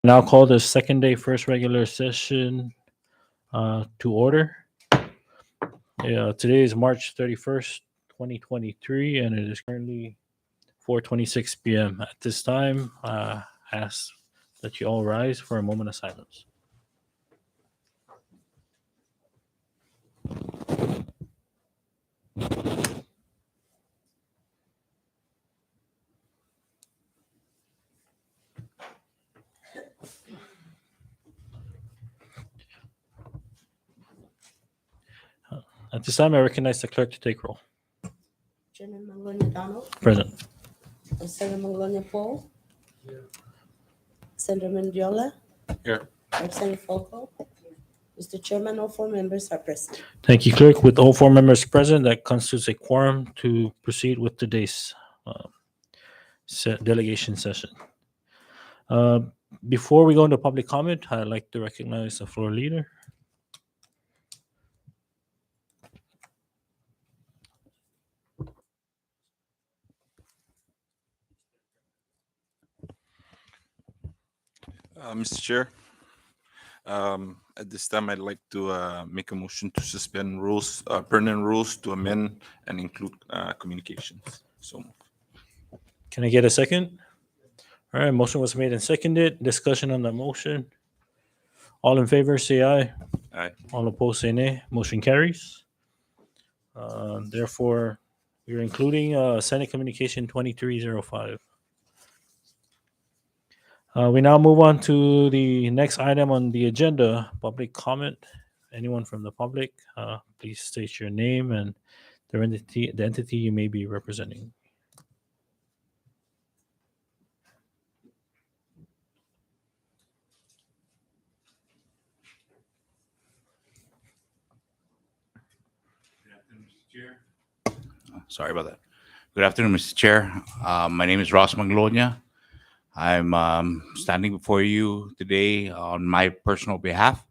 Now call the second day first regular session to order. Today is March 31st, 2023, and it is currently 4:26 p.m. At this time, I ask that you all rise for a moment of silence. At this time, I recognize the clerk to take roll. Chairman Manglonia Donald, Present. Senator Manglonia Paul. Here. Senator Mendiola. Here. Representative Folco. Mr. Chairman, all four members are present. Thank you, clerk. With all four members present, that constitutes a quorum to proceed with today's delegation session. Before we go into public comment, I'd like to recognize the floor leader. Mr. Chair, at this time, I'd like to make a motion to suspend rules, permanent rules to amend and include communications. So, Can I get a second? All right, motion was made and seconded. Discussion on the motion. All in favor, say aye. aye. All opposed, say nay. Motion carries. Therefore, we're including Senate Communication 2305. We now move on to the next item on the agenda, public comment. Anyone from the public, please state your name and the entity you may be representing. Sorry about that. Good afternoon, Mr. Chair. My name is Ross Manglonia. I'm standing before you today on my personal behalf,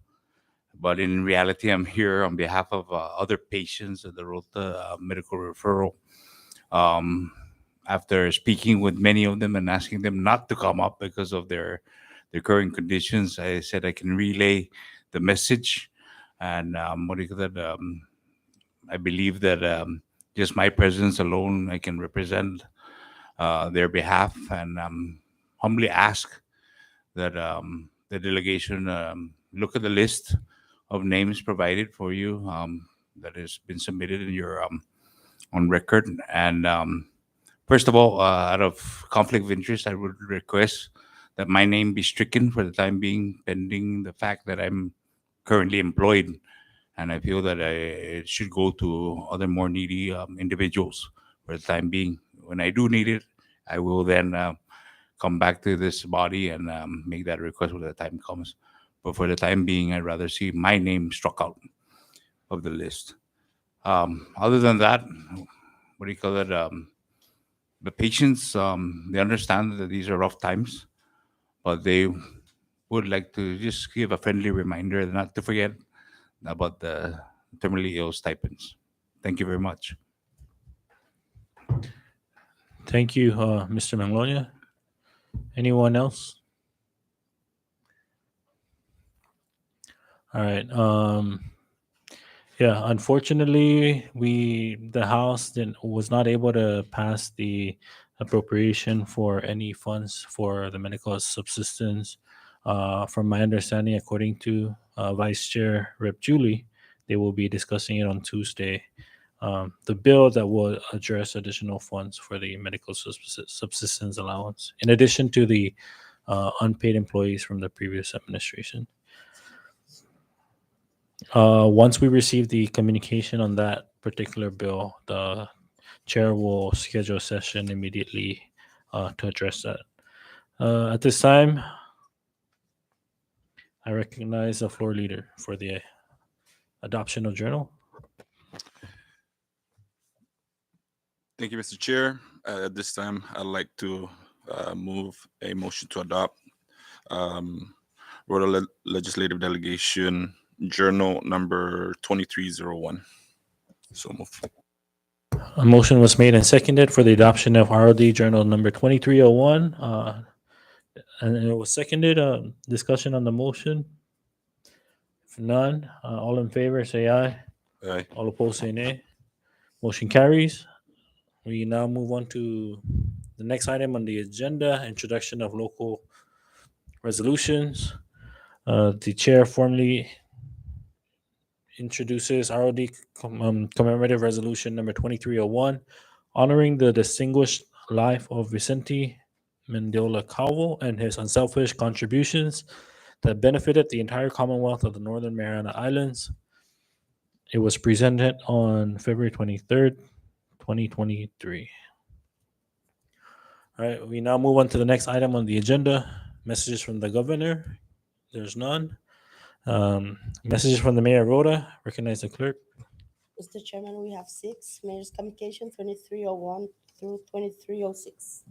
but in reality, I'm here on behalf of other patients at the Rota medical referral. After speaking with many of them and asking them not to come up because of their current conditions, I said I can relay the message. And I believe that just my presence alone, I can represent their behalf, and humbly ask that the delegation look at the list of names provided for you that has been submitted in your on record. And first of all, out of conflict of interest, I would request that my name be stricken for the time being, pending the fact that I'm currently employed, and I feel that it should go to other more needy individuals for the time being. When I do need it, I will then come back to this body and make that request when the time comes. But for the time being, I'd rather see my name struck out of the list. Other than that, what do you call it? The patients, they understand that these are rough times, but they would like to just give a friendly reminder not to forget about the terminally ill stipends. Thank you very much. Thank you, Mr. Manglonia. Anyone else? All right. Yeah, unfortunately, the House was not able to pass the appropriation for any funds for the medical subsistence. From my understanding, according to Vice Chair Rep. Julie, they will be discussing it on Tuesday. The bill that will address additional funds for the medical subsistence allowance, in addition to the unpaid employees from the previous administration. Once we receive the communication on that particular bill, the chair will schedule a session immediately to address that. At this time, I recognize the floor leader for the adoption of journal. Thank you, Mr. Chair. At this time, I'd like to move a motion to adopt Rota Legislative Delegation Journal number 2301. So move. A motion was made and seconded for the adoption of ROD Journal number 2301. And it was seconded. Discussion on the motion. If none, all in favor say aye. Aye. All opposed say nay. Motion carries. We now move on to the next item on the agenda, introduction of local resolutions. The chair formally introduces ROD commemorative resolution number 2301, honoring the distinguished life of Vicente Mendiola Calvo and his unselfish contributions that benefited the entire Commonwealth of the Northern Mariana Islands. It was presented on February 23rd, 2023. All right, we now move on to the next item on the agenda, messages from the governor. There's none. Messages from the mayor, Rota. Recognize the clerk. Mr. Chairman, we have 6. Mayor's Communication 2301 through 2306.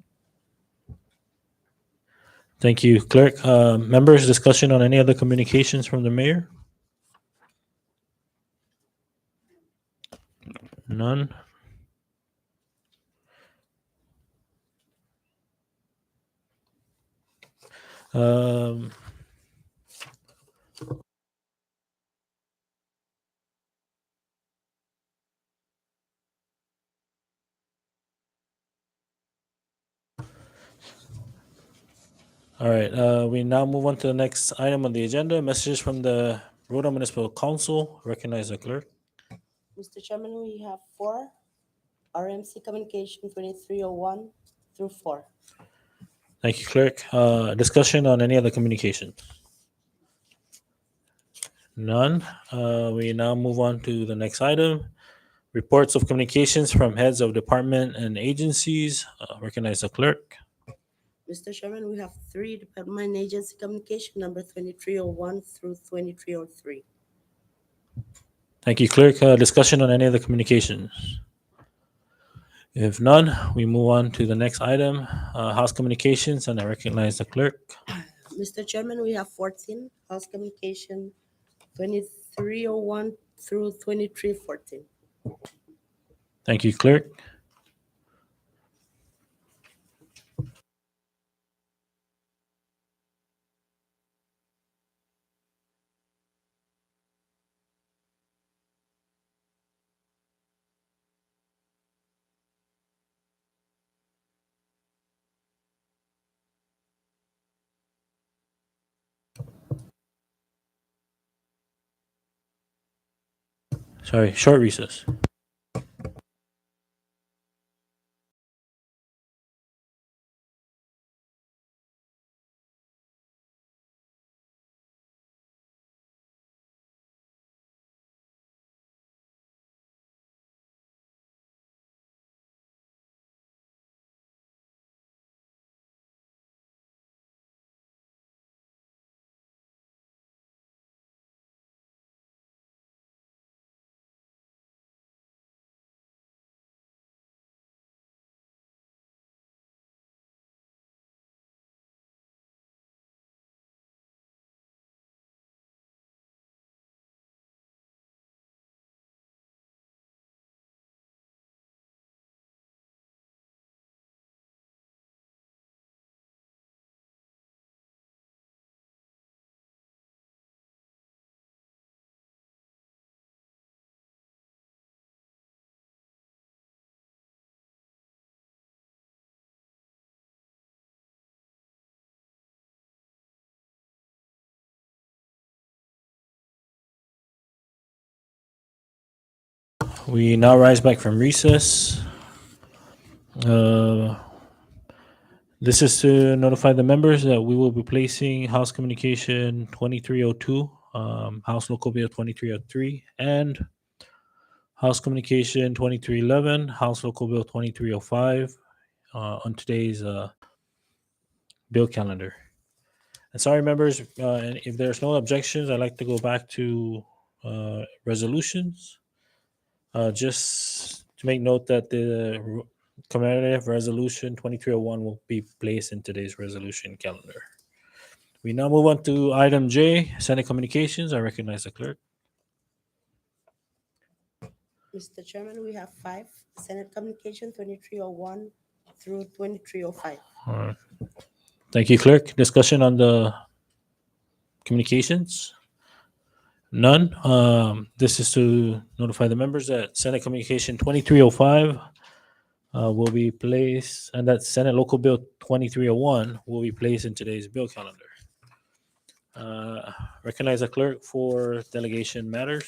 Thank you, clerk. Members, discussion on any other communications from the mayor? None. Um, all right. We now move on to the next item on the agenda. Messages from the Rota Municipal Council. Recognize the clerk. Mr. Chairman, we have 4. RMC Communication 2301 through 4. Thank you, clerk. Discussion on any other communications? None. We now move on to the next item. Reports of communications from heads of department and agencies. Recognize the clerk. Mr. Chairman, we have 3 Department Agency Communication number 2301 through 2303. Thank you, clerk. Discussion on any other communications? If none, we move on to the next item, House communications, and I recognize the clerk. Mr. Chairman, we have 14 House Communication 2301 through 2314. Thank you, clerk. Sorry, short recess. We now rise back from recess. This is to notify the members that we will be placing House Communication 2302, House Local Bill 2303, and House Communication 2311, House Local Bill 2305 on today's bill calendar. And sorry, members, and if there's no objections, I'd like to go back to resolutions. Just to make note that the commemorative resolution 2301 will be placed in today's resolution calendar. We now move on to item J, Senate Communications. I recognize the clerk. Mr. Chairman, we have 5 Senate Communication 2301 through 2305. All right. Thank you, Clerk. Discussion on the communications? None. This is to notify the members that Senate Communication 2305 will be placed, and that Senate Local Bill 2301 will be placed in today's bill calendar. Recognize the clerk for delegation matters.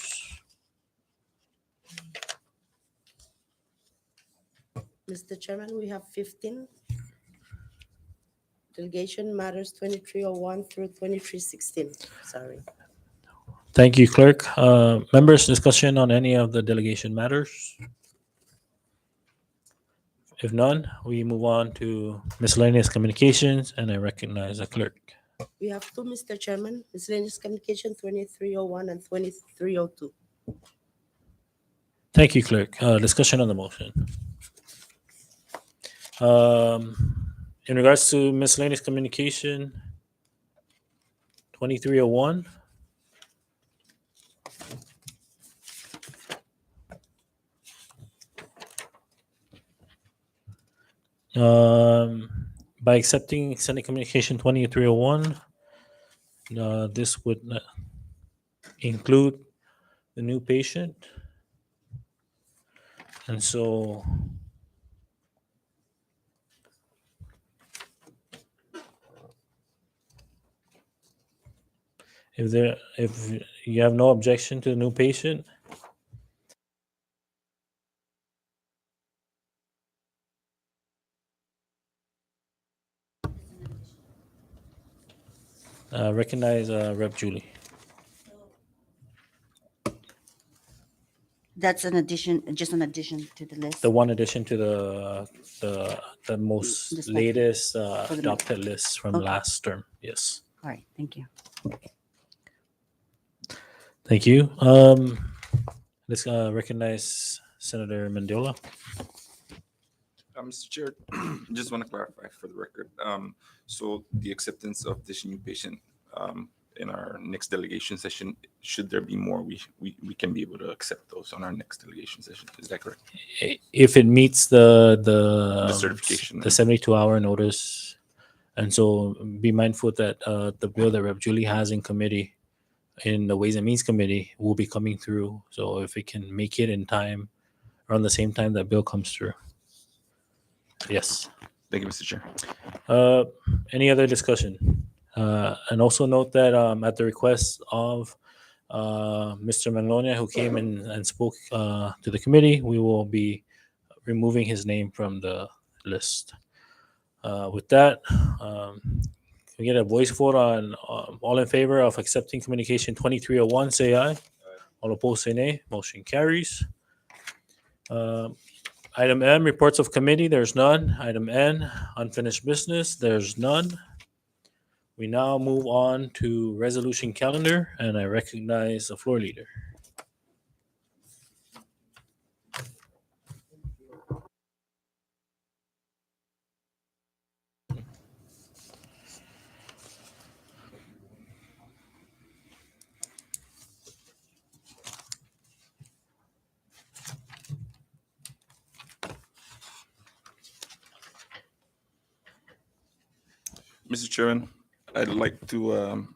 Mr. Chairman, we have 15 delegation matters 2301 through 2316. Sorry. Thank you, clerk. Members, discussion on any of the delegation matters? If none, we move on to miscellaneous communications, and I recognize the clerk. We have two, Mr. Chairman, miscellaneous communication 2301 and 2302. Thank you, clerk. Discussion on the motion. In regards to miscellaneous communication 2301, by accepting Senate Communication 2301, this would include the new patient. And so if you have no objection to the new patient, recognize Rep. Julie. That's an addition, just an addition to the list. The one addition to the most This one. latest the- adopted list from Okay. last term. Yes. All right, thank you. Thank you. Let's recognize Senator Mendiola. Mr. Chair, just want to clarify for the record. So the acceptance of this new patient in our next delegation session, should there be more, we can be able to accept those on our next delegation session. Is that correct? If it meets the certification. the 72-hour notice, and so be mindful that the bill that Rep. Julie has in committee, in the Ways and Means Committee, will be coming through. So if it can make it in time, around the same time that bill comes through. Yes. Thank you, Mr. Chair. Any other discussion? And also note that at the request of Mr. Magnolia, who came in and spoke to the committee, we will be removing his name from the list. With that, can we get a voice vote on all in favor of accepting communication 2301, say aye. All opposed, say nay. Motion carries. Item M, reports of committee, there's none. Item N, unfinished business, there's none. We now move on to resolution calendar, and I recognize the floor leader. Mr. Chairman, I'd like to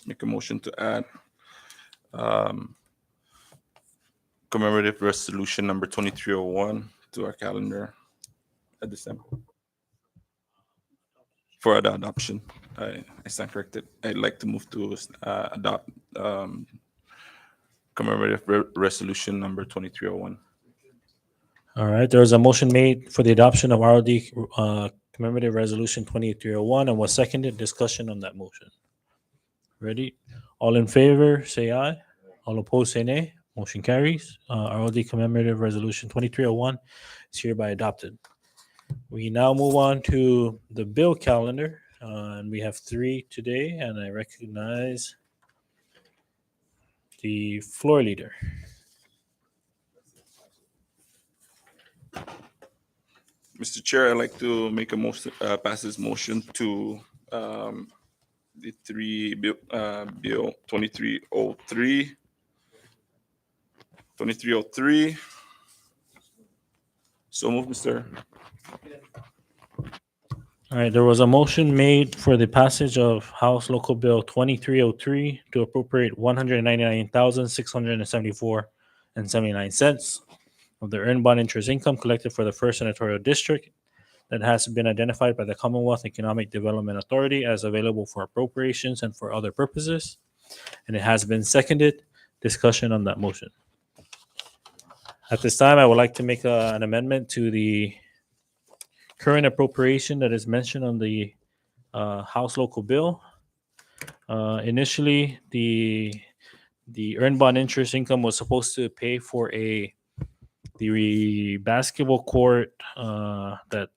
make a motion to add commemorative resolution number 2301 to our calendar at this time. For the adoption, I stand corrected. I'd like to move to adopt commemorative resolution number 2301. All right, there was a motion made for the adoption of ROD commemorative resolution 2301 and was seconded. Discussion on that motion. Ready? All in favor, say aye. All opposed, say nay. Motion carries. ROD commemorative resolution 2301 is hereby adopted. We now move on to the bill calendar, and we have 3 today, and I recognize the floor leader. Mr. Chair, I'd like to make a motion, pass this motion to the 3 bill 2303, 2303. So move, Mr. All right, there was a motion made for the passage of House Local Bill 2303 to appropriate 199,674 and 79 cents of the earned bond interest income collected for the first senatorial district that has been identified by the Commonwealth Economic Development Authority as available for appropriations and for other purposes. And it has been seconded. Discussion on that motion. At this time, I would like to make an amendment to the current appropriation that is mentioned on the House Local Bill. Initially, the earned bond interest income was supposed to pay for the basketball court that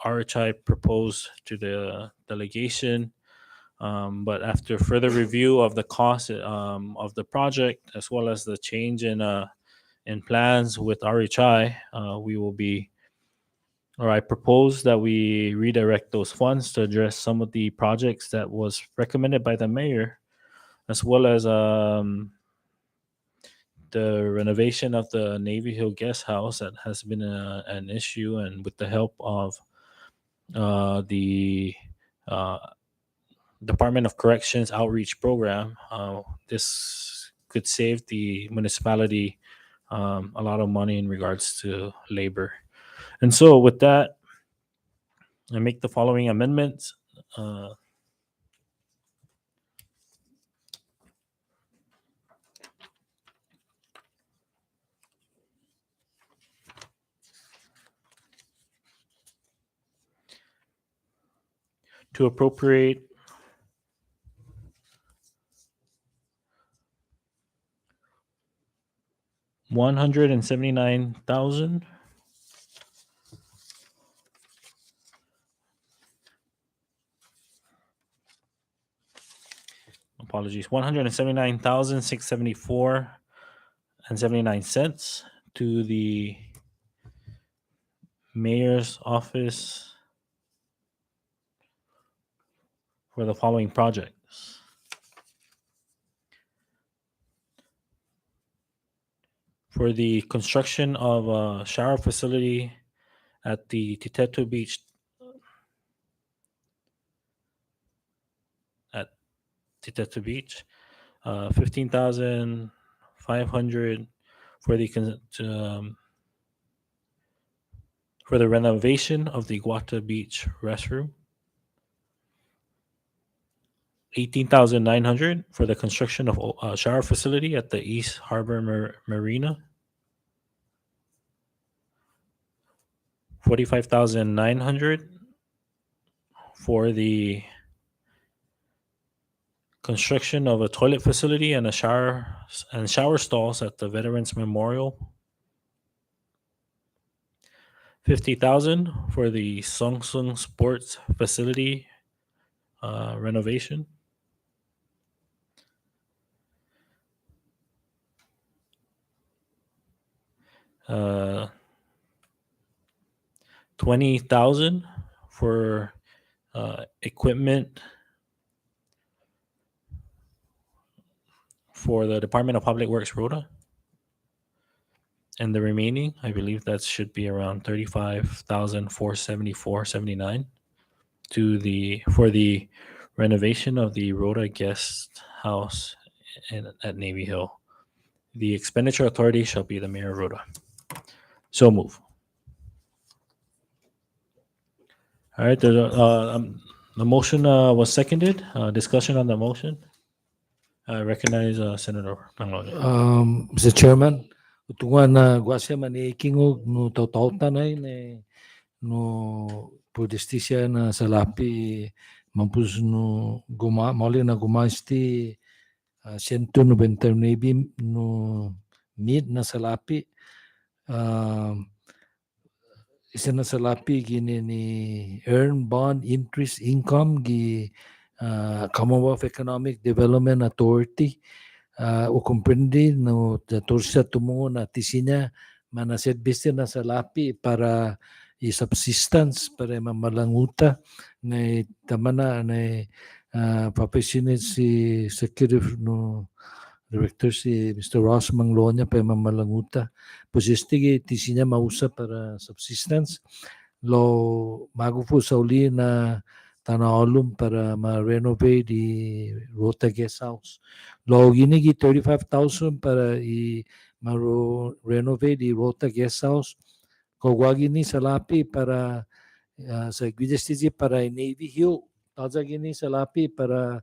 RHI proposed to the delegation. But after further review of the cost of the project, as well as the change in plans with RHI, I propose that we redirect those funds to address some of the projects that was recommended by the mayor, as well as the renovation of the Navy Hill Guest House that has been an issue, and with the help of the Department of Corrections outreach program, this could save the municipality a lot of money in regards to labor. And so, with that, I make the following amendments. To appropriate $179,000 $179,674 and 79 cents to the mayor's office for the following projects. For the construction of a shower facility at the Titeto Beach $15,500 for the renovation of the Guata Beach restroom. $18,900 for the construction of a shower facility at the East Harbor Marina. $45,900 for the construction of a toilet facility and shower stalls at the Veterans Memorial. $50,000 for the Sung Sung Sports Facility renovation. $20,000 for equipment for the Department of Public Works Rota. And the remaining, I believe that should be around $35,474.79 for the renovation of the Rota Guest House at Navy Hill. The expenditure authority shall be the Mayor of Rota. So move. All right. The motion was seconded. Discussion on the motion. I recognize Senator Pangloy. Mr. Chairman, utungan na gwasya manikingog no tautautanay no podestisya na salapi mampus no mali na gumasti 199 no mid na salapi isa na salapi gini ni earn bond interest income gi Commonwealth Economic Development Authority o comprende no torsa tumungo na tisinya mana service na salapi para i-subsistence para mamalanguta na tamana na papasinit si Secretary no Director si Mr. Ross Manglonia para mamalanguta posistigi tisinya mausa para subsistence lo magufu sa uli na tanaolum para ma-renovate di Rota Guest House. Lo gini gi 35,000 para ma-renovate di Rota Guest House. Kogwa gini sa lapi para sa Guidestiji para Navy Hill. Taza gini sa lapi para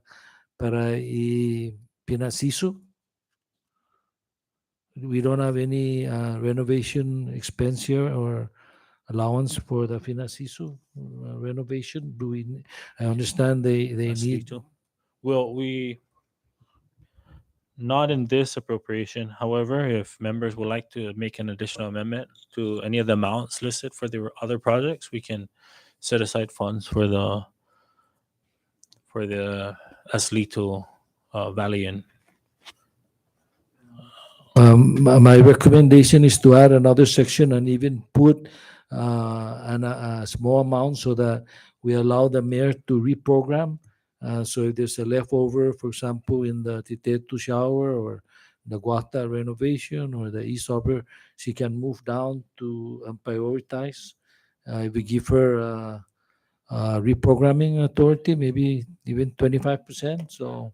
Pinasiso. We don't have any renovation expense here or allowance for the Pinasiso renovation. I understand they That's need. legal. Well, we not in this appropriation. However, if members would like to make an additional amendment to any of the amounts listed for the other projects, we can set aside funds for the Aslito Valley Inn. My recommendation is to add another section and even put a small amount so that we allow the mayor to reprogram. So if there's a leftover, for example, in the Titetu shower or the Guata renovation or the East Harbor, she can move down to prioritize. If we give her reprogramming authority, maybe even 25%. So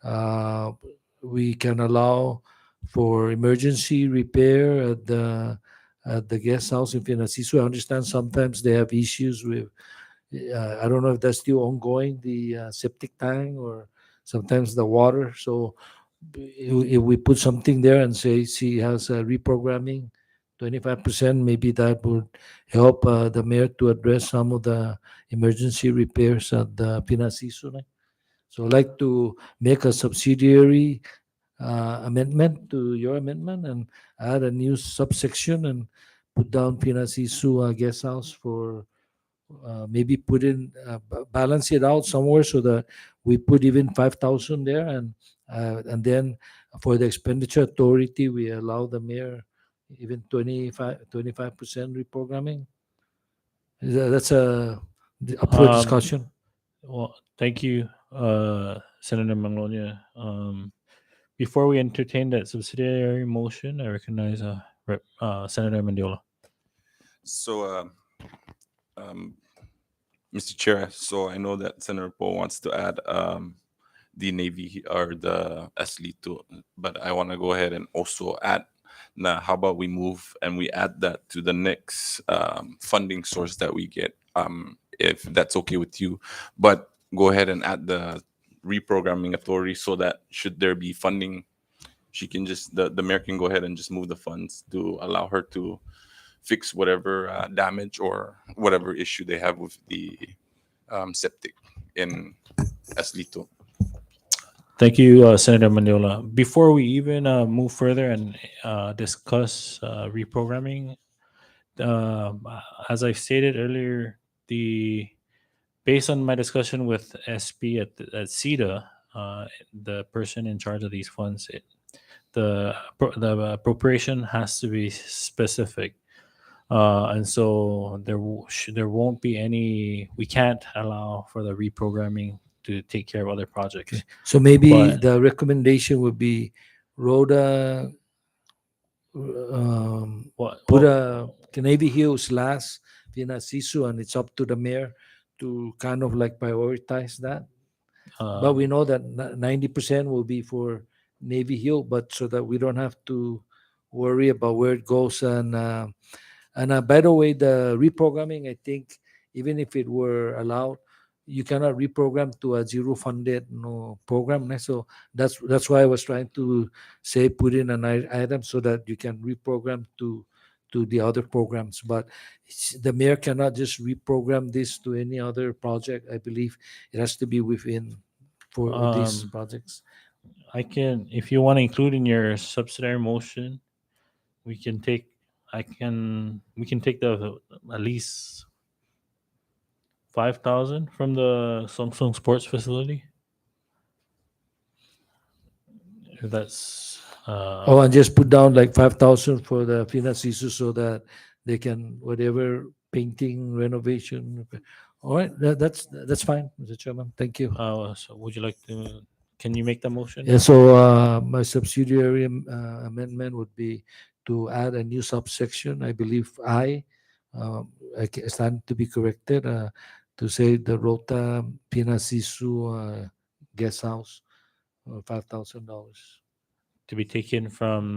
uh, we can allow for emergency repair at the guest house in Pinasiso. I understand sometimes they have issues with. I don't know if that's still ongoing, the septic tank or sometimes the water. So if we put something there and say she has a reprogramming, 25%, maybe that would help the mayor to address some of the emergency repairs at the Pinasiso. So I'd like to make a subsidiary amendment to your amendment and add a new subsection and put down Pinasisu guest house for maybe put in balance it out somewhere so that we put even 5,000 there and then for the expenditure authority we allow the mayor even 25% reprogramming. That's up for Um, discussion. Well, thank you, Senator Manglonia. Before we entertain that subsidiary motion, I recognize Senator Mendiola. So, Mr. Chair, so I know that Senator Poe wants to add the Navy or the Aslito, but I want to go ahead and also add. Now, how about we move and we add that to the next funding source that we get, if that's okay with you. But go ahead and add the reprogramming authority so that should there be funding, she can just the mayor can go ahead and just move the funds to allow her to fix whatever damage or whatever issue they have with the septic in Aslito. Thank you, Senator Mendiola. Before we even move further and discuss reprogramming, as I stated earlier, based on my discussion with SP at CEDA, the person in charge of these funds, the appropriation has to be specific, and so there won't be any. We can't allow for the reprogramming to take care of other projects. So maybe But- the recommendation would be Rhoda What? put Well, a Navy Hills last Pinasisu, and it's up to the mayor to kind of like prioritize that. But we know that 90% will be for Navy Hill, but so that we don't have to worry about where it goes. And by the way, the reprogramming, I think, even if it were allowed, you cannot reprogram to a zero-funded program. So that's why I was trying to say put in an item so that you can reprogram to the other programs. But the mayor cannot just reprogram this to any other project. I believe it has to be within for these projects. I can, if you want to include in your subsidiary motion, we can take. We can take the at least 5,000 from the Samsung Sports facility. If that's Oh, and just put down like 5,000 for the Pinasisu so that they can whatever painting renovation. All right, that's fine, Mr. Chairman. Thank you. so would you like to? Can you make the motion? Yeah, so my subsidiary amendment would be to add a new subsection, I believe I, stand to be corrected, to say the Rota Pinasisu guest house, $5,000 To be taken from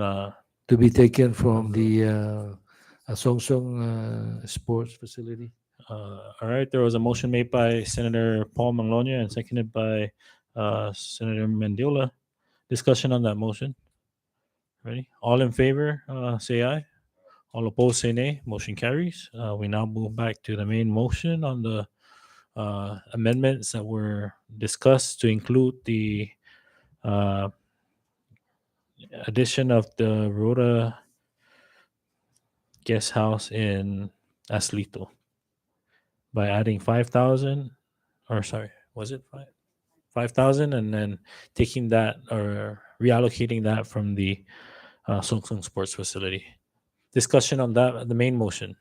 to be taken from the Song Song sports facility. all right, there was a motion made by Senator Paul Manglonia and seconded by Senator Mendiola. Discussion on that motion. Ready? All in favor, say aye. All opposed, say nay. Motion carries. We now move back to the main motion on the amendments that were discussed to include the uh, addition of the Rota guest house in Aslito by adding 5,000, or sorry, was it 5,000, and then taking that or reallocating that from the Song Song Sports Facility. Discussion on that, the main motion.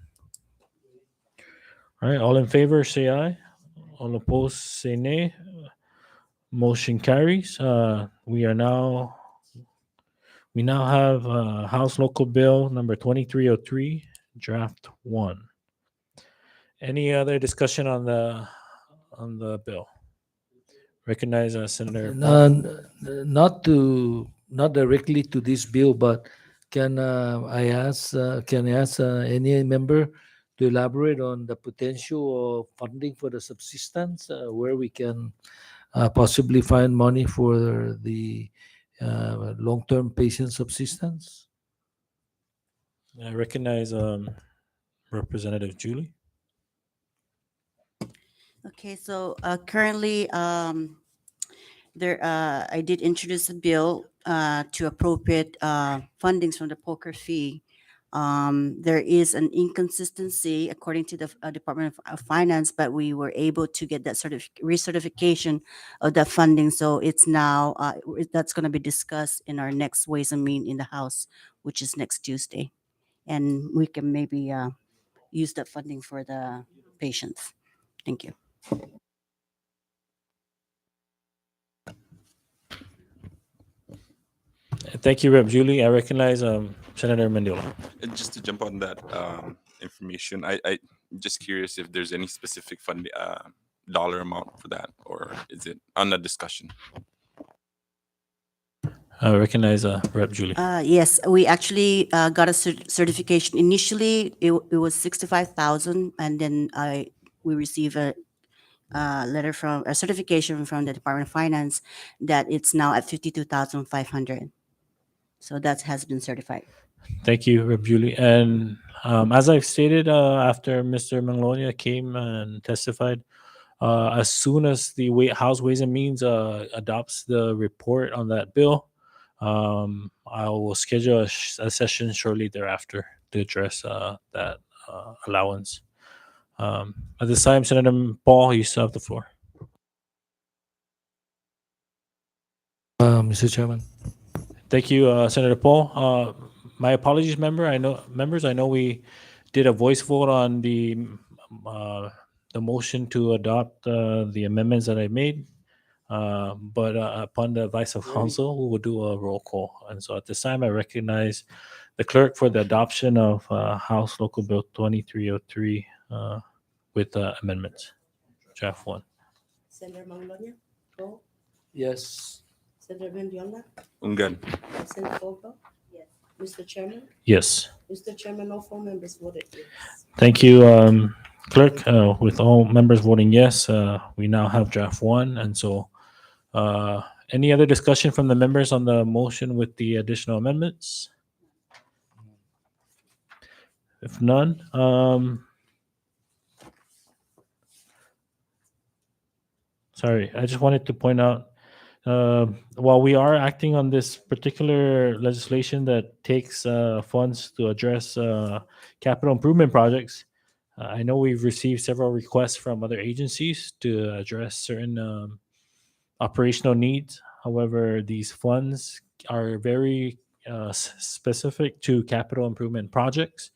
All right, all in favor, say aye. All opposed, say nay. Motion carries. We now have House Local Bill number 2303, Draft 1. Any other discussion on the bill? Recognize Senator Paul. Not directly to this bill, but can can I ask any member to elaborate on the potential of funding for the subsistence, where we can possibly find money for the long-term patient subsistence? I recognize Representative Julie. Okay, so currently, I did introduce a bill to appropriate fundings from the poker fee. There is an inconsistency according to the Department of Finance, but we were able to get that recertification of that funding. So it's now that's going to be discussed in our next Ways and Means in the House, which is next Tuesday, and we can maybe use that funding for the patients. Thank you. Thank you, Rep. Julie. I recognize Senator Mendiola. Just to jump on that information, I just curious if there's any specific fund dollar amount for that, or is it on the discussion? I recognize Rep. Julie. Yes, we actually got a certification. Initially, it was 65,000, and then we received a letter from a certification from the Department of Finance that it's now at 52,500. So that has been certified. Thank you, Rep. Julie. And as I've stated after Mr. Manglonia came and testified, as soon as the House Ways and Means adopts the report on that bill, I will schedule a session shortly thereafter to address that allowance. At this time, Senator Paul, you still have the floor. Mr. Chairman. Thank you, Senator Paul. My apologies, members. I know we did a voice vote on the motion to adopt the amendments that I made, but upon the advice of council, we will do a roll call. And so at this time, I recognize the clerk for the adoption of House Local Bill 2303 with amendments. Draft 1. Senator Manglonia? Go. Yes. Senator Mendiola? Ungan. Senator Fogel? Yes. Mr. Chairman? Yes. Mr. Chairman, all 4 members voted yes. Thank you, clerk. With all members voting yes, we now have draft 1. And so any other discussion from the members on the motion with the additional amendments? If none, sorry, I just wanted to point out, while we are acting on this particular legislation that takes funds to address capital improvement projects, I know we've received several requests from other agencies to address certain operational needs. However, these funds are very specific to capital improvement projects.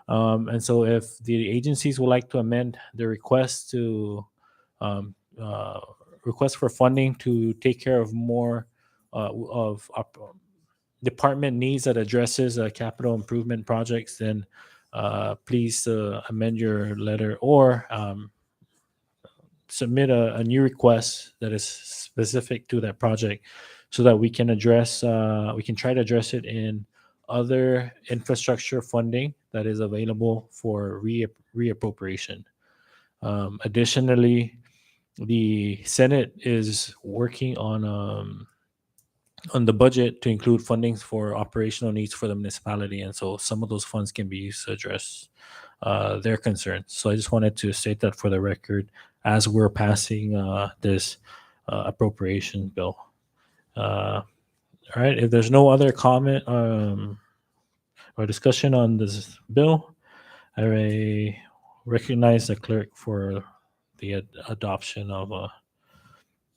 And so if the agencies would like to amend their request to request for funding to take care of more department needs that addresses capital improvement projects, then please amend your letter or submit a new request that is specific to that project so that we can try to address it in other infrastructure funding that is available for reappropriation. Additionally, the Senate is working on the budget to include fundings for operational needs for the municipality, and so some of those funds can be used to address their concerns. So I just wanted to state that for the record as we're passing this appropriation bill. All right. If there's no other comment or discussion on this bill, I recognize the clerk for the adoption of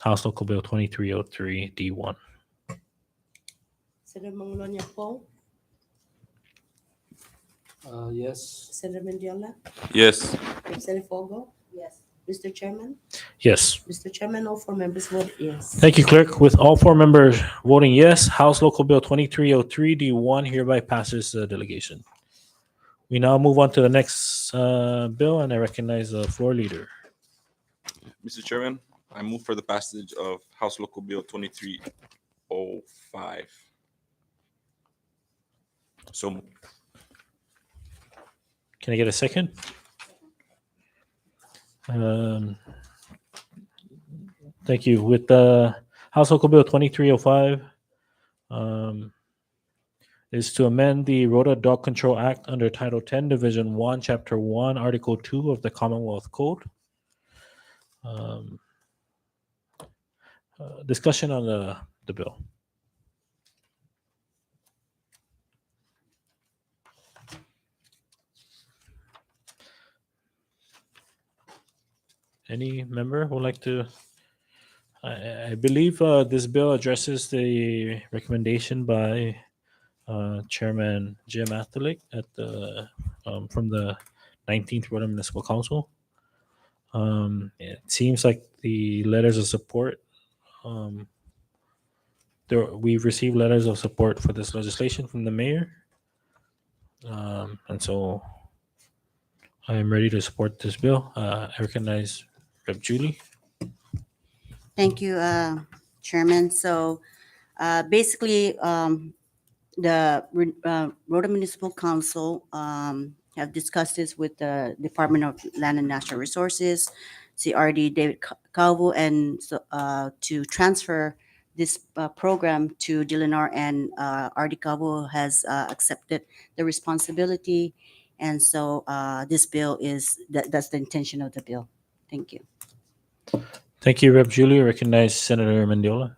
House Local Bill 2303 D1. Senator Mangolonia Paul, Yes. Senator Mendiola, Yes. Representative Fogel. Yes. Mr. Chairman, Yes. Mr. Chairman, all four members voted yes. Thank you, Clerk. With all four members voting yes, House Local Bill 2303 D1 hereby passes the delegation. We now move on to the next bill, and I recognize the floor leader. Mr. Chairman, I move for the passage of House Local Bill 2305. So moved. Can I get a second? Thank you. With House Local Bill 2305, is to amend the Rota Dog Control Act under Title 10, Division 1, Chapter 1, Article 2 of the Commonwealth Code. Discussion on the bill. Any member would like to? I believe this bill addresses the recommendation by Chairman Jim Atherlick at the from the 19th Rota Municipal Council. It seems like the letters of support. We've received letters of support for this legislation from the mayor, and so I am ready to support this bill. I recognize Rep. Julie. Thank you, Chairman. So basically, the Rota Municipal Council have discussed this with the Department of Land and Natural Resources, CRD David Calvo, and so, to transfer this program to Dilinar, and RD Calvo has accepted the responsibility. And so this bill that's the intention of the bill. Thank you. Thank you, Rep. Julie. I recognize Senator Mendiola.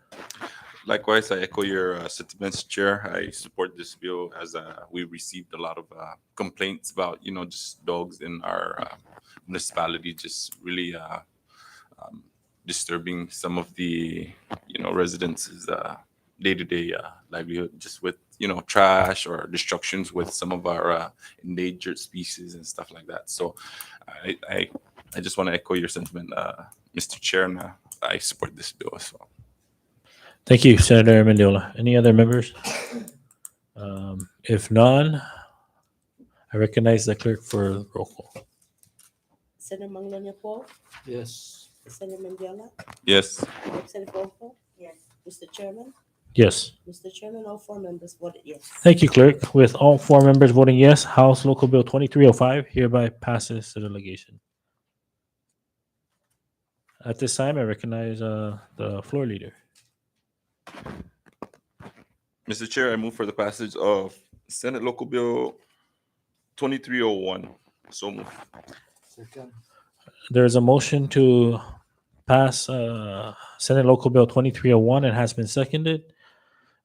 Likewise, I echo your sentiments, Chair. I support this bill as we received a lot of complaints about, just dogs in our municipality, just really disturbing some of the, residents' day-to-day livelihood, just with, trash or destructions with some of our endangered species and stuff like that. So I just want to echo your sentiment, Mr. Chair, and I support this bill as well. Thank you, Senator Mendiola. Any other members? If none, I recognize the clerk for roll call. Senator Mangolonia Paul, Yes. Senator Mendiola, Yes. Representative Fogel. Yes. Mr. Chairman, Yes. Mr. Chairman, all four members voted yes. Thank you, clerk. With all four members voting yes, House Local Bill 2305 hereby passes the delegation. At this time, I recognize the floor leader. Mr. Chair, I move for the passage of Senate Local Bill 2301. So moved. Second. There is a motion to pass Senate Local Bill 2301 and has been seconded.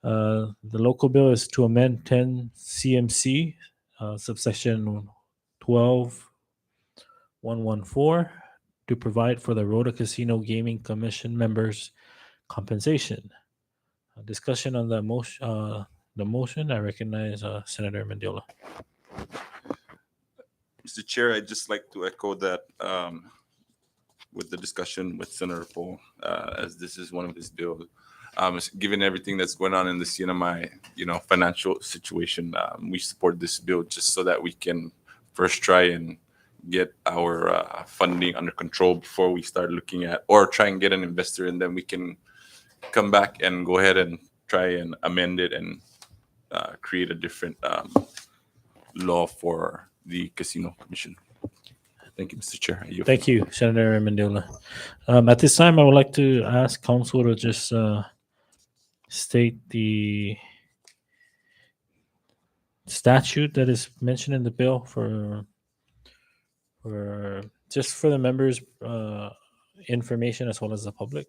The local bill is to amend 10 CMC, subsection 12114, to provide for the Rota Casino Gaming Commission members' compensation. Discussion on the motion. I recognize Senator Mendiola. Mr. Chair, I'd just like to echo that with the discussion with Senator Paul, as this is one of his bills. Given everything that's going on in the CNMI, financial situation, we support this bill just so that we can first try and get our funding under control before we start looking at, or try and get an investor, and then we can come back and go ahead and try and amend it and create a different law for the Casino Commission. Thank you, Mr. Chair. Thank you, Senator Mendiola. At this time, I would like to ask council to just state the statute that is mentioned in the bill for just for the members' information as well as the public.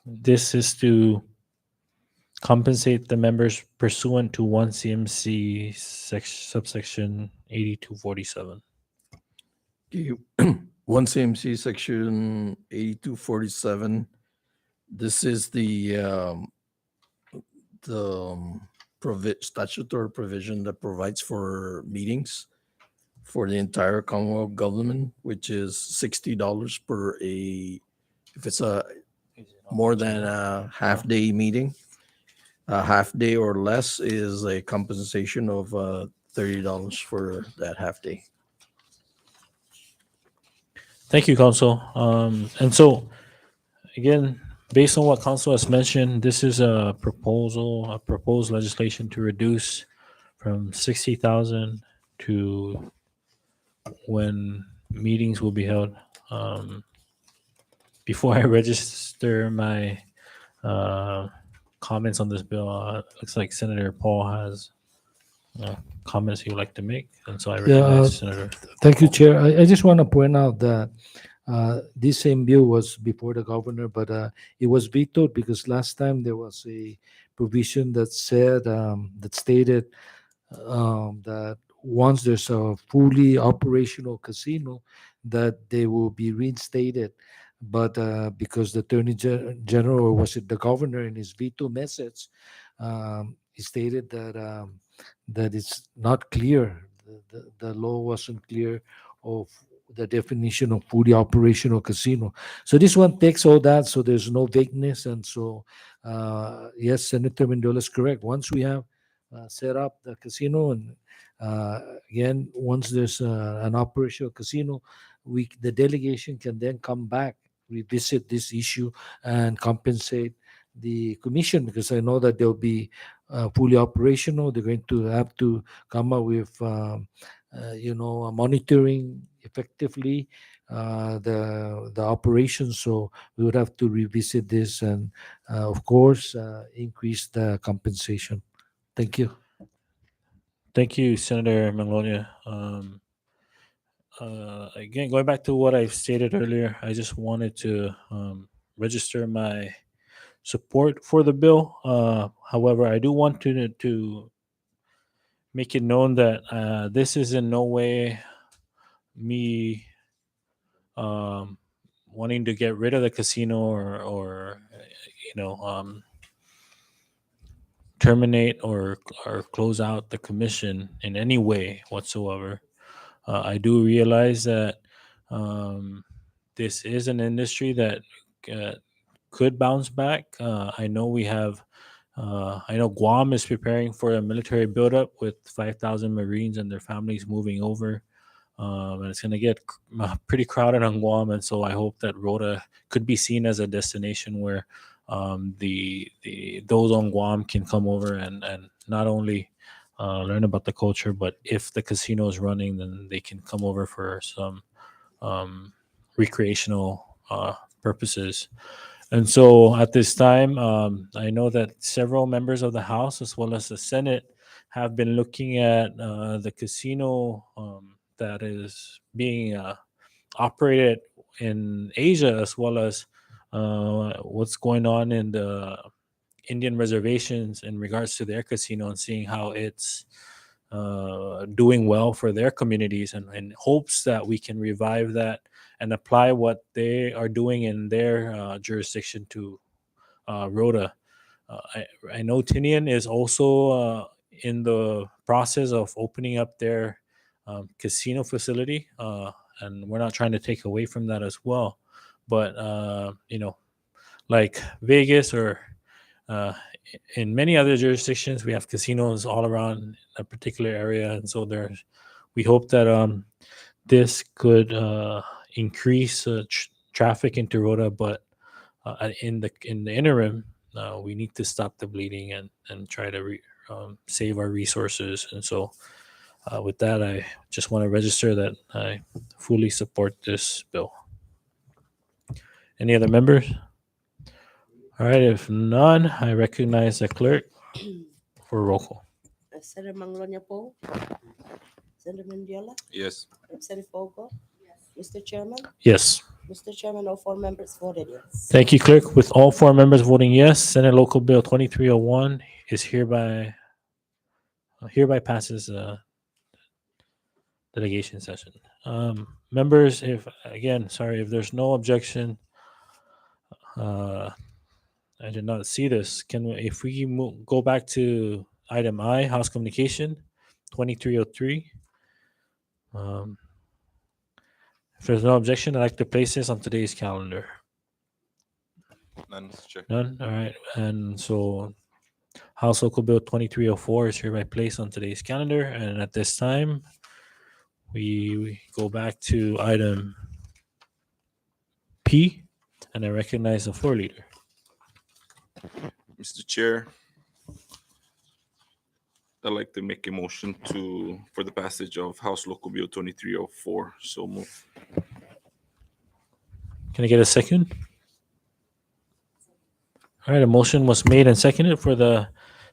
This is to compensate the members pursuant to 1 CMC subsection 8247. Okay. 1 CMC section 8247. This is the statutory provision that provides for meetings for the entire Commonwealth government, which is $60 per if it's a more than a half day meeting. A half day or less is a compensation of $30 for that half day. Thank you, Council. And so, again, based on what Council has mentioned, this is a proposed legislation to reduce from 60,000 to when meetings will be held. Before I register my comments on this bill, looks like Senator Paul has comments he would like to make, and so I recognize Senator. Thank you, Chair. I just want to point out that this same bill was before the governor, but it was vetoed because last time there was a provision that said that stated that once there's a fully operational casino, that they will be reinstated. But because the Attorney General, or was it the governor, in his veto message, he stated that that it's not clear. The law wasn't clear of the definition of fully operational casino. So this one takes all that, so there's no vagueness. And so, yes, Senator Mendiola is correct. Once we have set up the casino, and again, once there's an operational casino, the delegation can then come back, revisit this issue, and compensate the commission, because I know that they'll be fully operational. They're going to have to come up with monitoring effectively the operations. So we would have to revisit this and of course increase the compensation. Thank you. Thank you, Senator Magnolia. Again, going back to what I stated earlier, I just wanted to register my support for the bill. However, I do want to make it known that this is in no way me wanting to get rid of the casino or terminate or close out the commission in any way whatsoever. I do realize that this is an industry that could bounce back. I know we have. I know Guam is preparing for a military buildup with 5,000 Marines and their families moving over. And it's going to get pretty crowded on Guam, and so I hope that Rota could be seen as a destination where those on Guam can come over and not only learn about the culture, but if the casino is running, then they can come over for some recreational purposes. And so at this time, I know that several members of the House as well as the Senate have been looking at the casino that is being operated in Asia, as well as what's going on in the Indian reservations in regards to their casino, and seeing how it's doing well for their communities, and in hopes that we can revive that and apply what they are doing in their jurisdiction to Rota. I know Tinian is also in the process of opening up their casino facility, and we're not trying to take away from that as well. But like Vegas or in many other jurisdictions, we have casinos all around a particular area, and so there's. We hope that this could increase traffic into Rota, but in the interim, we need to stop the bleeding and try to save our resources. And so, with that, I just want to register that I fully support this bill. Any other members? All right, if none, I recognize the clerk for roll call. Senator Manglonia Poe, Senator Mendiola, Yes. Representative Fogo. Mr. Chairman, Yes. Mr. Chairman, all four members voted yes. Thank you, clerk. With all four members voting yes, Senate Local Bill 2301 is hereby passes delegation session. Members, if again, sorry, if there's no objection, I did not see this. Can we, if we go back to item I, House Communication 2303. If there's no objection, I'd like to place this on today's calendar. None, Mr. Chair. None? All right. And so House Local Bill 2304 is hereby placed on today's calendar. And at this time, we go back to item P, and I recognize the floor leader. Mr. Chair, I'd like to make a motion for the passage of House Local Bill 2304. So move. Can I get a second? All right, a motion was made and seconded for the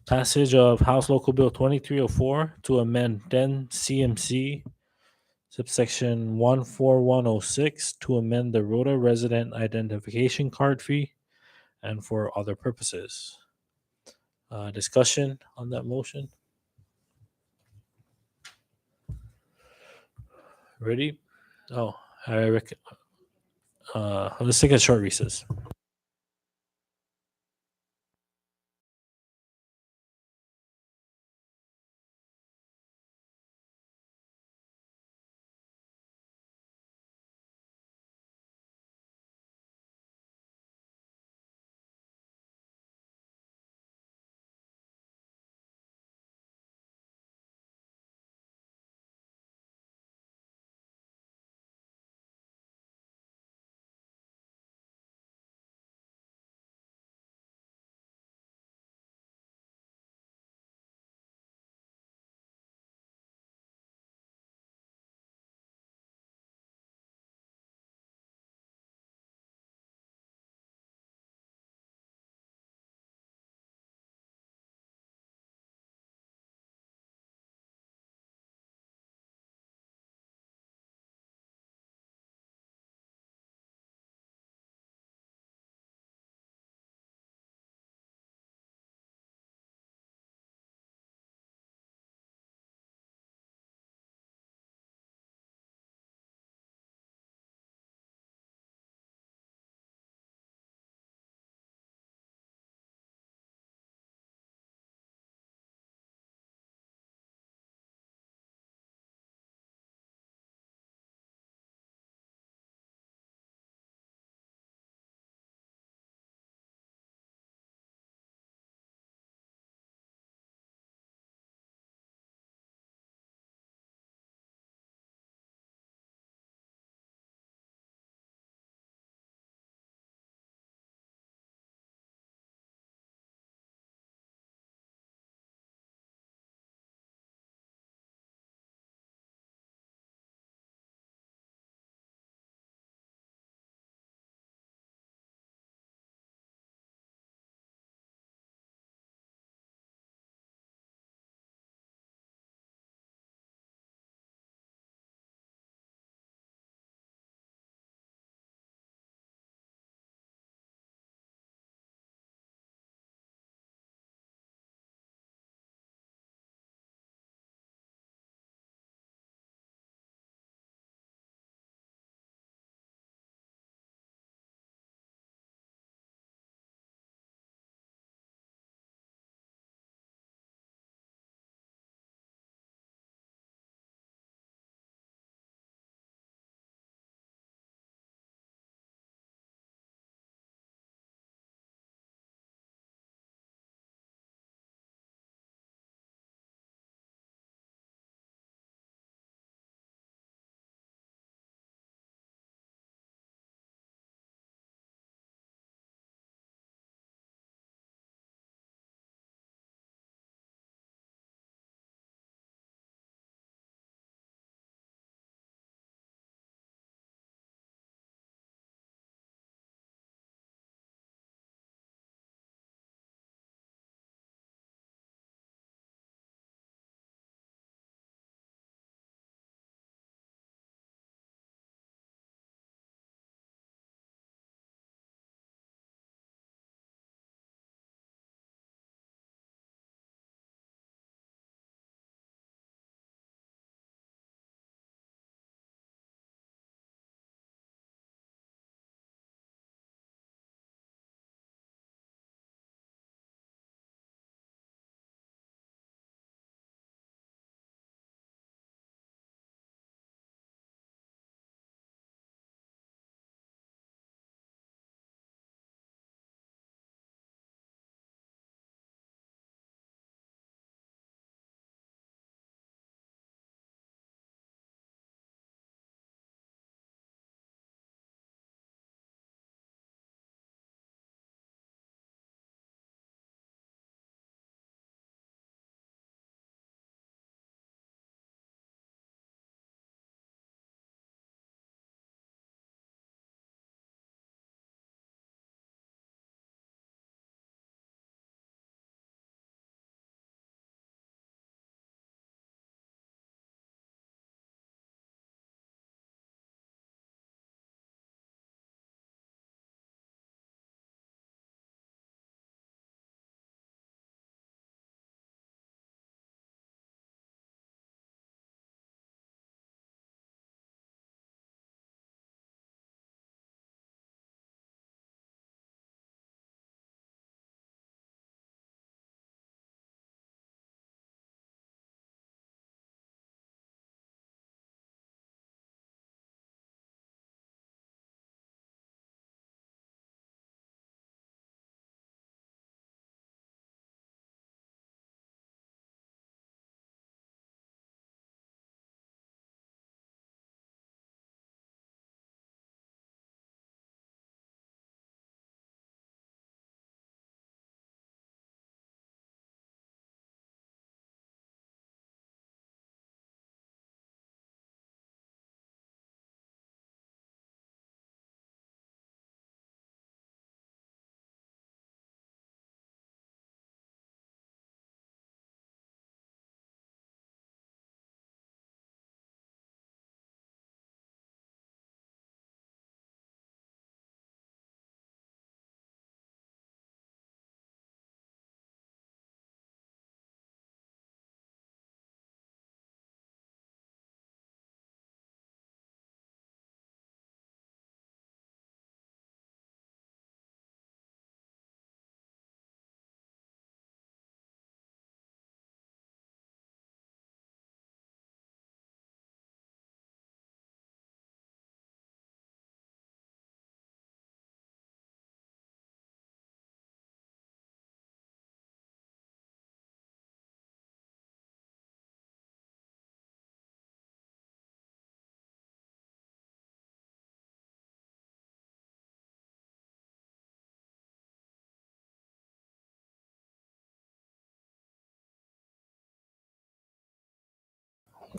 passage of House Local Bill 2304 to amend 10 CMC subsection 14106 to amend the Rota resident identification card fee and for other purposes. Discussion on that motion? Ready? Oh, let's take a short recess.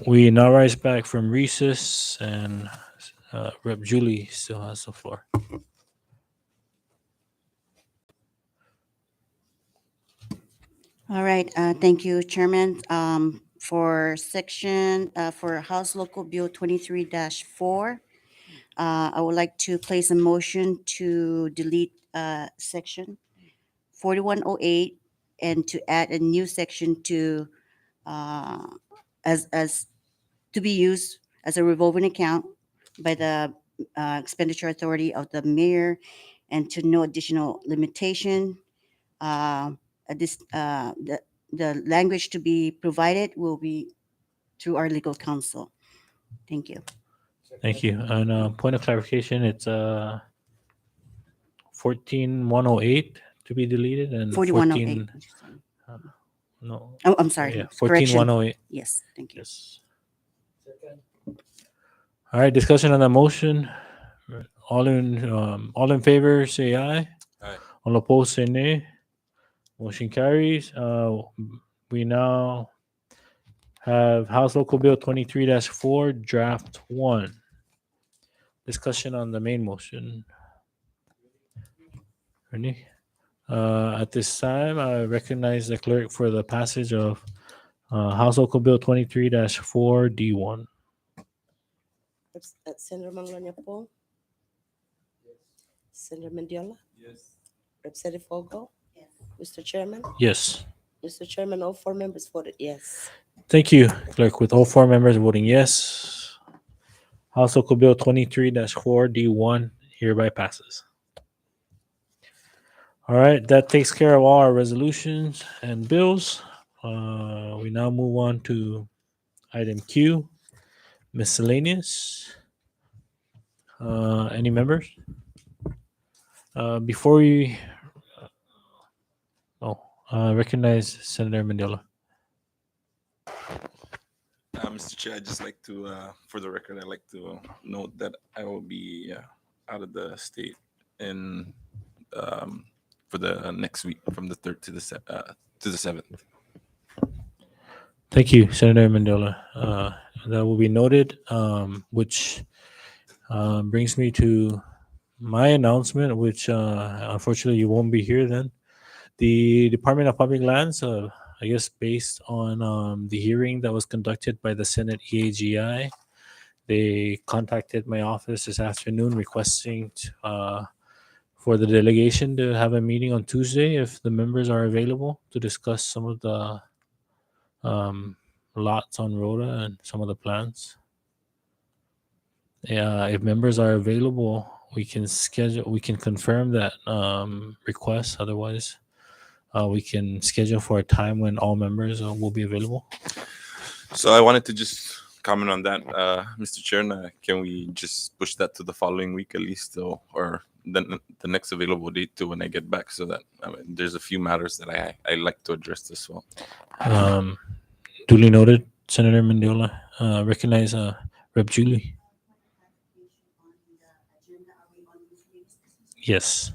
We now rise back from recess, and Rep. Julie still has the floor. All right, thank you, Chairman. For House Local Bill 23-4, I would like to place a motion to delete section 4108 and to add a new section to uh, as to be used as a revolving account by the expenditure authority of the mayor, and to no additional limitation. Uh, the language to be provided will be through our legal counsel. Thank you. Thank you. And point of clarification, it's 14108 to be deleted and 4108. 14. No. Oh, I'm sorry. Yeah, Correction. 14108. Yes, thank you. Yes. All right. Discussion on the motion. All in favor, say aye. Aye. All opposed, say nay. Motion carries. We now have House Local Bill 23-4, Draft 1. Discussion on the main motion. Ready? At this time, I recognize the clerk for the passage of House Local Bill 23-4, D1. Senator Manglona Poe. Senator Mendiola. Yes. Representative Fogo. Mr. Chairman. Yes. Mr. Chairman, all four members voted yes. Thank you, clerk. With all four members voting yes, House Local Bill 23-4, D1 hereby passes. All right, that takes care of all our resolutions and bills. We now move on to item Q, miscellaneous. Any members? Before we recognize Senator Mendiola. Mr. Chair, I'd just like to, for the record, I'd like to note that I will be out of the state in for the next week, from the 3rd to the 7th. Thank you, Senator Mendiola. That will be noted, which brings me to my announcement, which unfortunately you won't be here then. The Department of Public Lands, I guess based on the hearing that was conducted by the Senate EAGI, they contacted my office this afternoon requesting for the delegation to have a meeting on Tuesday if the members are available to discuss some of the lots on Rota and some of the plans. Yeah, if members are available, we can confirm that request. Otherwise, we can schedule for a time when all members will be available. So I wanted to just comment on that, Mr. Chair. Can we just push that to the following week at least, or the next available date to when I get back, so that there's a few matters that I like to address as well. Duly noted, Senator Mendiola. Recognize Rep. Julie. Yes.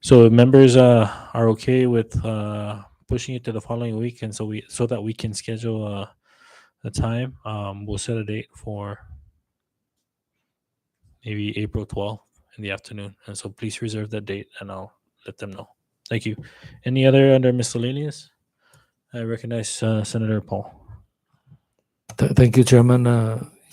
So if members are okay with pushing it to the following week, and so that we can schedule a time, we'll set a date for maybe April 12th in the afternoon. And so please reserve that date, and I'll let them know. Thank you. Any other under miscellaneous? I recognize Senator Paul. Thank you, Chairman.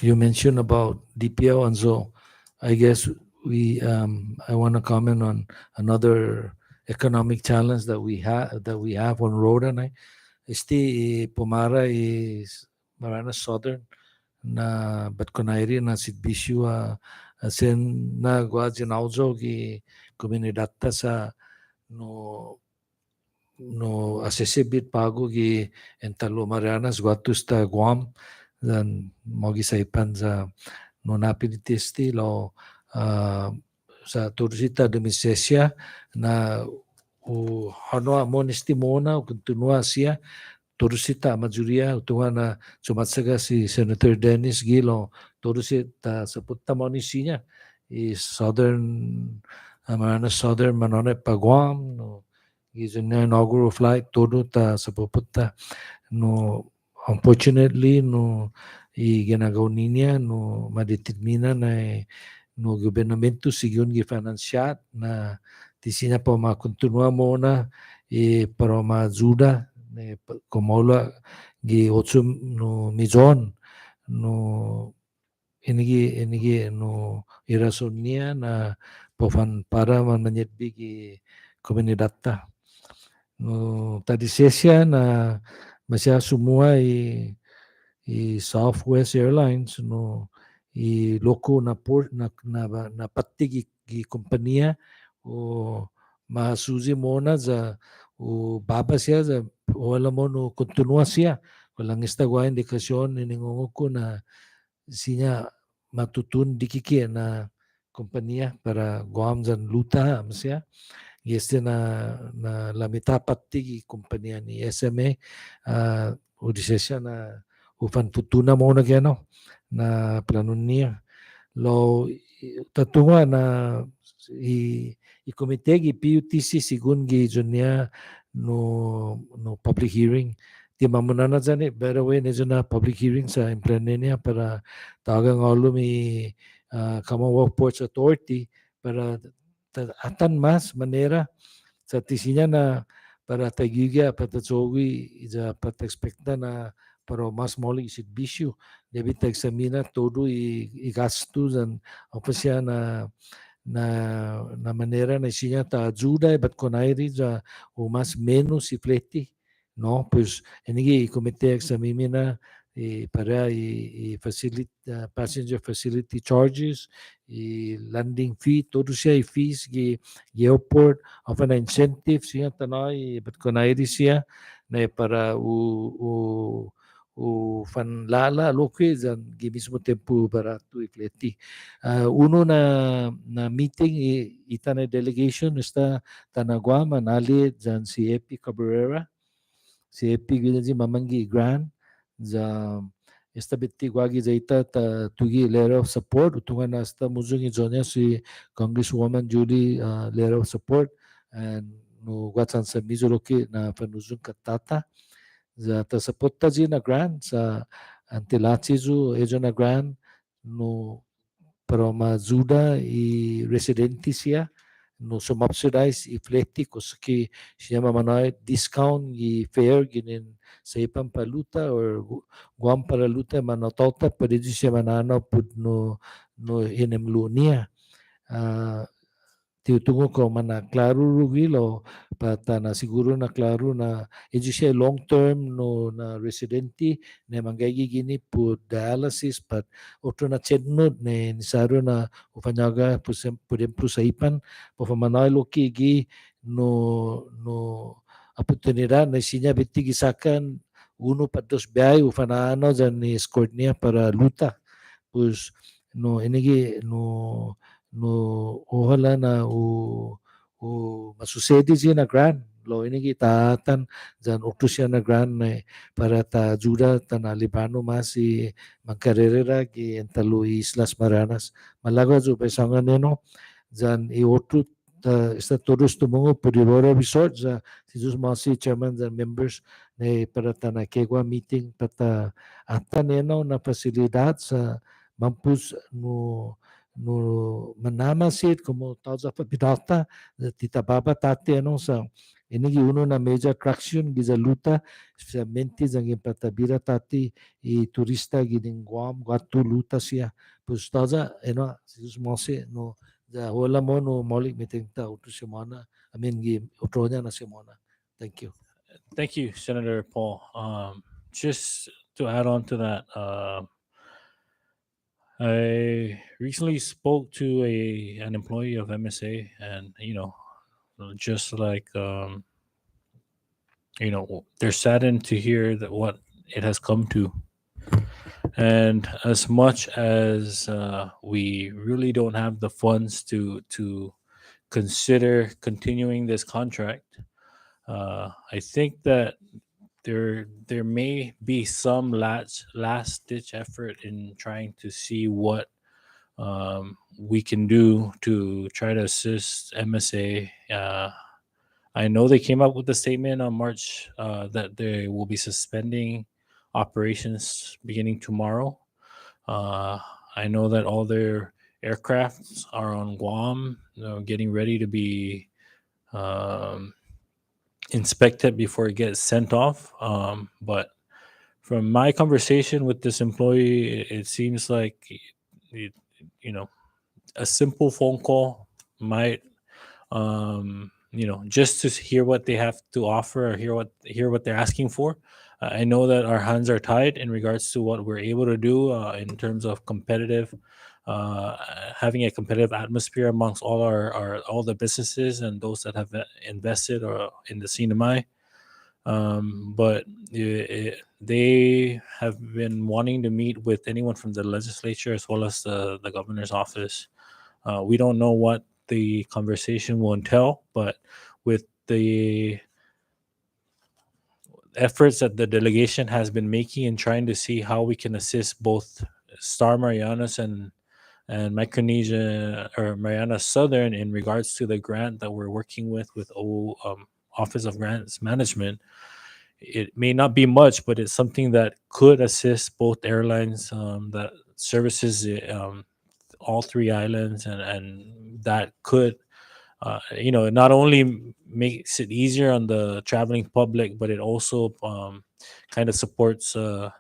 You mentioned about DPL, and so I guess I want to comment on another economic challenge that we have on Rota. Pumara is Marana Southern na Batconairi na Sitbishu sen na guajin auzo ki komunidad sa no accessibility pago gi entalo Marianas guatus ta Guam dan mogi saipan sa no napilitisti lo sa turisita de Misesia na hano amonisti mona continua sia turisita majuria utunga na sumatsaga si Senator Dennis Gilo turisita sa putta monisinya is southern Marianas southern manone pa Guam no Gizo na inaugural flight todo ta sa pupunta. No, unfortunately, no, ginagawa niya, no, madetermina na no gobernamento sigun gifinansyat na tisina pa makontinua mo na para maajuda kumola gi 8 no milyon no inigi no irason niya na pofan para mananyetbi gi komunidad ta. No tadi sesya na masya semua Southwest Airlines no loko na port na pati gi kompanya o masuzi mo na za o baba siya za wala mo no kontinua siya walang istagwa indikasyon iningungo ko na siya matutun dikiki na kompanya para Guam zan luta masya este na la mitad pati kompanya ni SMA odisesya na ufan futuna mo na gano na plano niya lo tatunga na i komite gi PUTC sigun gi junya no public hearing di mamuna na zani better way na na public hearing sa implane niya para tawagang alo mi Commonwealth Ports Authority para atan mas manera sa tisinya na para tagiga patatsogi ija patekspekta na para mas moli isigbisyo debit examina todo i gastos and opasya na manera na siya ta ajuda bat konairi ja o mas menos si fleti no pues enigi komite examina para facility passenger facility charges landing fee todo siya fees gi airport of an incentive siya tanay bat konairi siya na para o fanlala loke jan gi mismo tempo barato ifleti uno na meeting ita na delegation esta tanagwa manali jan si Epi Cabrera si Epi gilanji mamanggi grand ja esta bitti gwagi jaita ta tugi letter of support utungan na esta muzungi jonya si Congresswoman Judy letter of support and no watsan sa mizoloki na panuzung katata za ta support ta na grant sa antilachi zu ejo na grant no para maajuda residente siya no subsidize i-fleti kuski siya mamanoy discount i fare ginin sa ipang paluta or guam paraluta manotota pwede siya manano pud no inemlu niya tiutungo ko mana klaro rugilo pata na siguro na klaro na edi siya long term no na residente na manggagi gini po dialysis but otro na chenod ne nisaro na ufanyaga pudem sa ipan po famanay loki gi no oportunidad na sinya biti gisakan uno pa dos biay ufanano jan ni escort niya para luta pues no inigi no ojalá na masusedi siya na grant lo inigi taatan jan okto siya na grant na para ta ajuda ta na libano mas si magkarerera gi entalo Islas Marianas malaga jo pesangan neno jan otro está todos tumungo Pudibora Resort sa si Jus Masi chairman and members na para ta na kegwa meeting pata ata neno na pasilidad sa mampus no manamasid como tawza pa bidata tita baba tate ano sa inigi uno na major attraction giza luta sa menti ang impatabira tati turista gining Guam guatu luta siya pues tawza ano si mose no da wala mo no molik meeting ta uto semana I mean gi utronya na semana thank you. Thank you, Senator Paul. Just to add on to that, I recently spoke to an employee of MSA, and just like they're saddened to hear that what it has come to. And as much as we really don't have the funds to consider continuing this contract, I think that there may be some last ditch effort in trying to see what we can do to try to assist MSA I know they came up with a statement on March that they will be suspending operations beginning tomorrow. Uh, I know that all their aircrafts are on Guam, getting ready to be um, inspected before it gets sent off. But from my conversation with this employee, it seems like it, you know a simple phone call might just to hear what they have to offer or hear what they're asking for. I know that our hands are tied in regards to what we're able to do in terms of uh, having a competitive atmosphere amongst all the businesses and those that have invested or in the CNMI. But they have been wanting to meet with anyone from the legislature as well as the governor's office. We don't know what the conversation will entail, but with the efforts that the delegation has been making in trying to see how we can assist both Star Marianas and Micronesia or Mariana Southern in regards to the grant that we're working with Office of Grants Management. It may not be much, but it's something that could assist both airlines that services all three islands, and that could not only makes it easier on the traveling public, but it also kind of supports the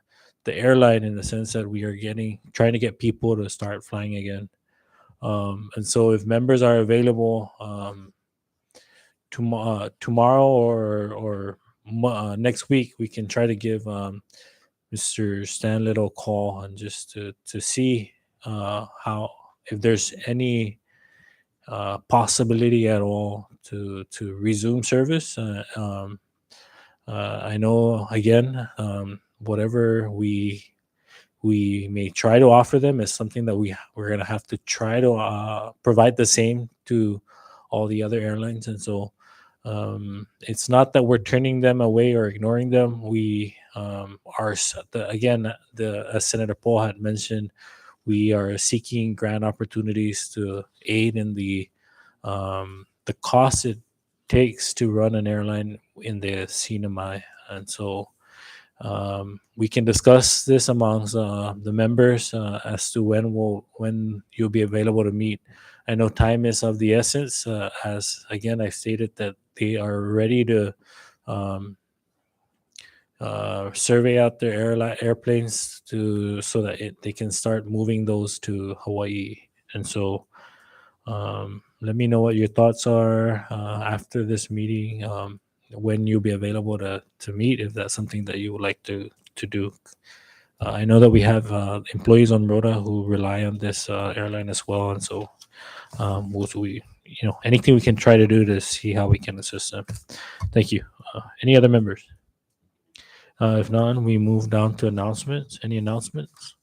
airline in the sense that we are trying to get people to start flying again. And so if members are available tomorrow or next week, we can try to give Mr. Stan Little a call and just to see how, if there's any possibility at all to resume service. I know again, whatever we may try to offer them is something that we're gonna have to try to provide the same to all the other airlines, and so it's not that we're turning them away or ignoring them. We again, as Senator Paul had mentioned, we are seeking grant opportunities to aid in the cost it takes to run an airline in the CNMI, and so we can discuss this amongst the members as to when you'll be available to meet. I know time is of the essence. As again, I stated that they are ready to um, survey out their airplanes so that they can start moving those to Hawaii. And so, let me know what your thoughts are after this meeting. When you'll be available to meet, if that's something that you would like to do. I know that we have employees on Rota who rely on this airline as well, and so anything we can try to do to see how we can assist them. Thank you. Any other members? If not, we move down to announcements. Any announcements?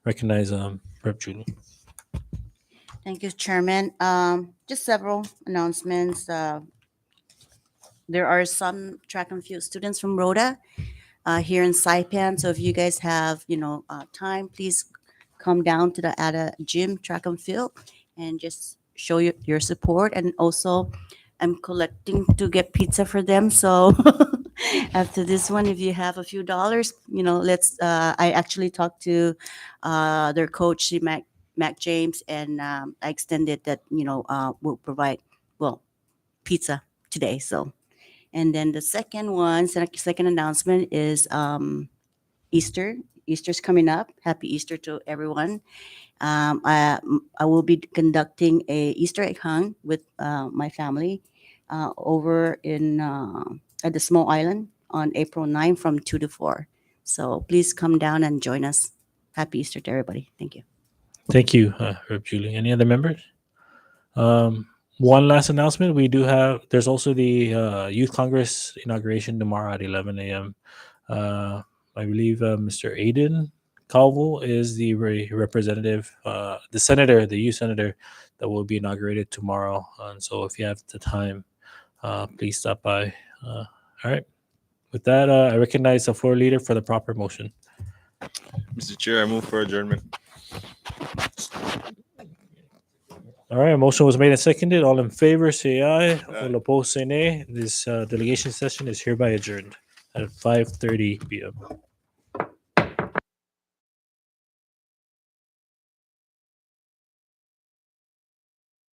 Recognize Rep. Julie. Thank you, Chairman. Just several announcements. There are some track and field students from Rota here in Saipan. So if you guys have, time, please come down to the ADA gym track and field and just show your support. And also, I'm collecting to get pizza for them. So after this one, if you have a few dollars, let's. I actually talked to their coach, Mac James, and I extended that. We'll provide pizza today. So, and then the second announcement is Easter. Easter's coming up. Happy Easter to everyone. I will be conducting a Easter egg hunt with my family over in at the small island on April 9 from 2 to 4. So please come down and join us. Happy Easter to everybody. Thank you. Thank you, Rep. Julie. Any other members? One last announcement. There's also the Youth Congress inauguration tomorrow at 11 a.m. I believe Mr. Aiden Calvo is the representative, the youth senator that will be inaugurated tomorrow. And so if you have the time, please stop by. All right. With that, I recognize the floor leader for the proper motion. Mr. Chair, I move for adjournment. All right, a motion was made and seconded. All in favor, say aye. Aye. All opposed, say nay. This delegation session is hereby adjourned at 5:30 p.m.